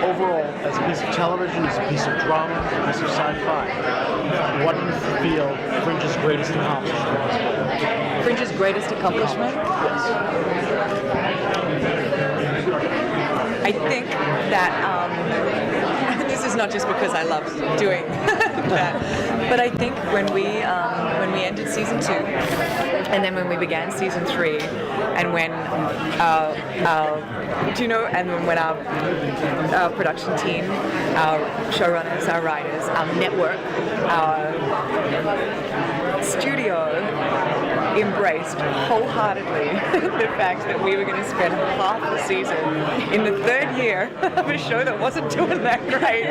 overall, as a piece of television, as a piece of drama, as a piece of sci-fi, what do you feel Fringe's greatest accomplishment has been? Fringe's greatest accomplishment? Yes. I think that this is not just because I love doing that, but I think when we ended season 2, and then when we began season 3, and when when our production team, our showrunners, our writers, our network, our studio embraced wholeheartedly the fact that we were going to spend half the season in the 3rd year of a show that wasn't doing that great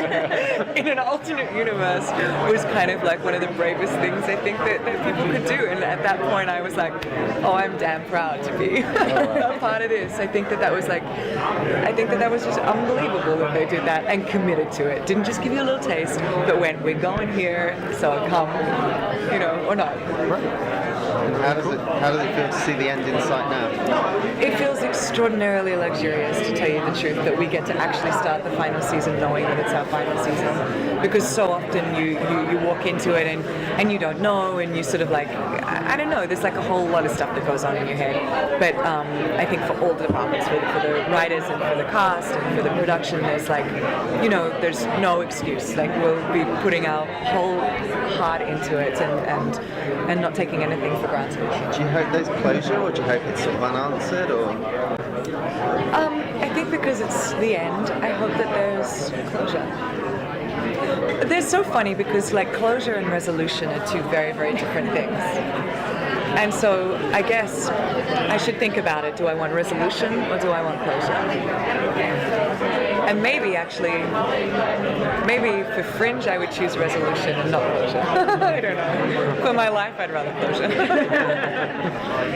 in an alternate universe was kind of like one of the bravest things I think that people could do. And at that point I was like, oh, I'm damn proud to be a part of this. I think that was just unbelievable that they did that and committed to it. Didn't just give you a little taste, but went, we're going here, so come, or not. How does it feel to see the end in sight now? It feels extraordinarily luxurious, to tell you the truth, that we get to actually start the final season knowing that it's our final season. Because so often you walk into it and you don't know, and you sort of like, I don't know, there's like a whole lot of stuff that goes on in your head. But I think for all the departments, for the writers and for the cast and for the production, there's like, there's no excuse. Like, we'll be putting our whole heart into it and not taking anything for granted. Do you hope there's closure, or do you hope it's sort of unanswered, or? I think because it's the end, I hope that there's closure. They're so funny because like closure and resolution are two very, very different things. And so I guess I should think about it. Do I want resolution or do I want closure? And maybe for Fringe I would choose resolution and not closure. I don't know. For my life I'd rather closure.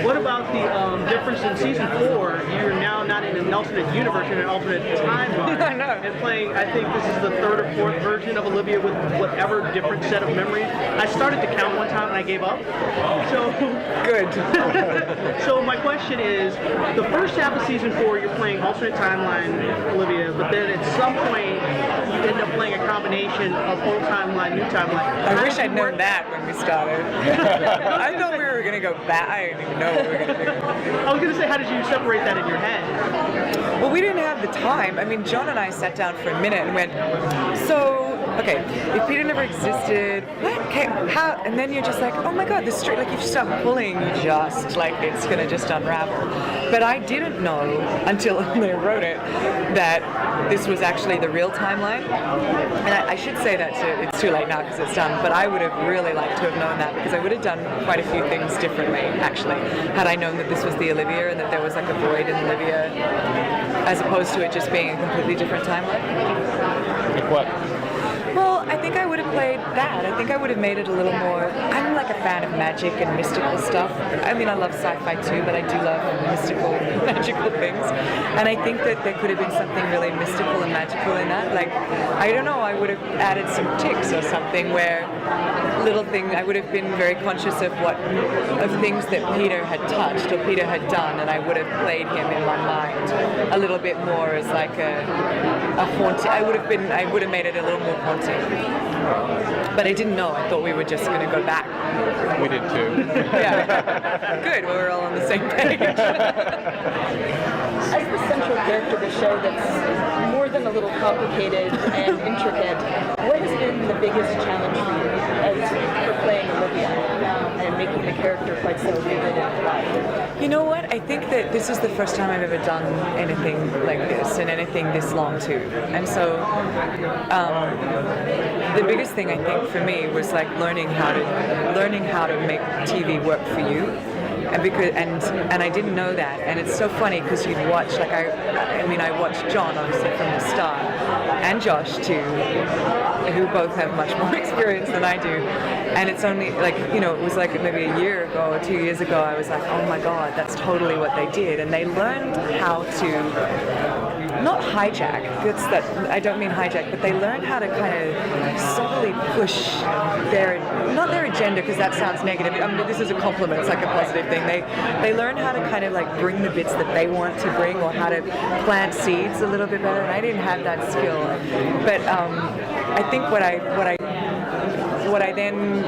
What about the difference in season 4? You're now not in an alternate universe, you're in an alternate timeline. I know. And playing, I think this is the 3rd or 4th version of Olivia with whatever different set of memories. I started to count one time and I gave up. So good. So my question is, the first half of season 4 you're playing alternate timeline Olivia, but then at some point you end up playing a combination of old timeline, new timeline. I wish I'd known that when we started. I thought we were going to go back. I didn't even know what we were going to do. I was going to say, how did you separate that in your head? Well, we didn't have the time. I mean, John and I sat down for a minute and went, okay, if Peter never existed, what? Okay, how? And then you're just like, oh my God, this straight, like if you start pulling, just like it's going to just unravel. But I didn't know until they wrote it that this was actually the real timeline. And I should say that it's too late now because it's done, but I would have really liked to have known that because I would have done quite a few things differently, actually, had I known that this was the Olivia and that there was like a void in Olivia as opposed to it just being a completely different timeline. Like what? Well, I think I would have played that. I think I would have made it a little more... I'm like a fan of magic and mystical stuff. I mean, I love sci-fi too, but I do love mystical, magical things. And I think that there could have been something really mystical and magical in that. Like, I don't know, I would have added some ticks or something where little thing, I would have been very conscious of things that Peter had touched or Peter had done, and I would have played him in my mind a little bit more as like a haunting. I would have made it a little more haunting. But I didn't know. I thought we were just going to go back. We did too. Yeah. Good. Well, we're all on the same page. As the central character of the show that's more than a little complicated and intricate, what has been the biggest challenge for you for playing Olivia and making the character quite so vivid and alive? You know what? I think that this is the first time I've ever done anything like this and anything this long too. And so the biggest thing I think for me was like learning how to make TV work for you. And I didn't know that, and it's so funny because you'd watch, like I watched John obviously from the start, and Josh too, who both have much more experience than I do, and it's only like, it was like maybe a year ago or 2 years ago, I was like, oh my God, that's totally what they did, and they learned how to not hijack. I don't mean hijack, but they learn how to kind of subtly push not their agenda, because that sounds negative. I mean, this is a compliment. It's like a positive thing. They learn how to kind of like bring the bits that they want to bring, or how to plant seeds a little bit better. And I didn't have that skill, but I think what I then,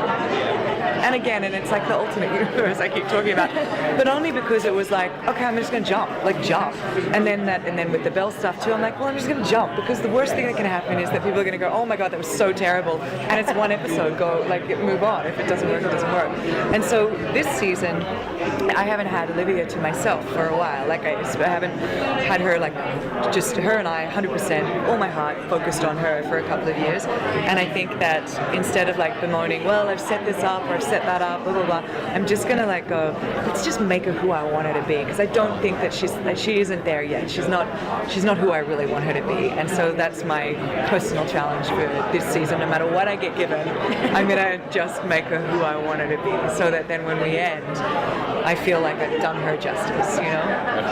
and again, and it's like the ultimate universe I keep talking about, but only because it was like, okay, I'm just gonna jump, and then with the Belle stuff too, I'm like, well, I'm just gonna jump, because the worst thing that can happen is that people are gonna go, oh my god, that was so terrible, and it's one episode, move on. If it doesn't work, it doesn't work. And so this season, I haven't had Olivia to myself for a while. Like I haven't had her, like just her and I 100%, all my heart focused on her for a couple of years. And I think that instead of like bemoaning, well, I've set this up or I've set that up, blah blah blah, I'm just gonna like go, let's just make her who I want her to be, because I don't think that she isn't there yet. She's not who I really want her to be. And so that's my personal challenge for this season. No matter what I get given, I'm gonna just make her who I want her to be, so that then when we end, I feel like I've done her justice, you know?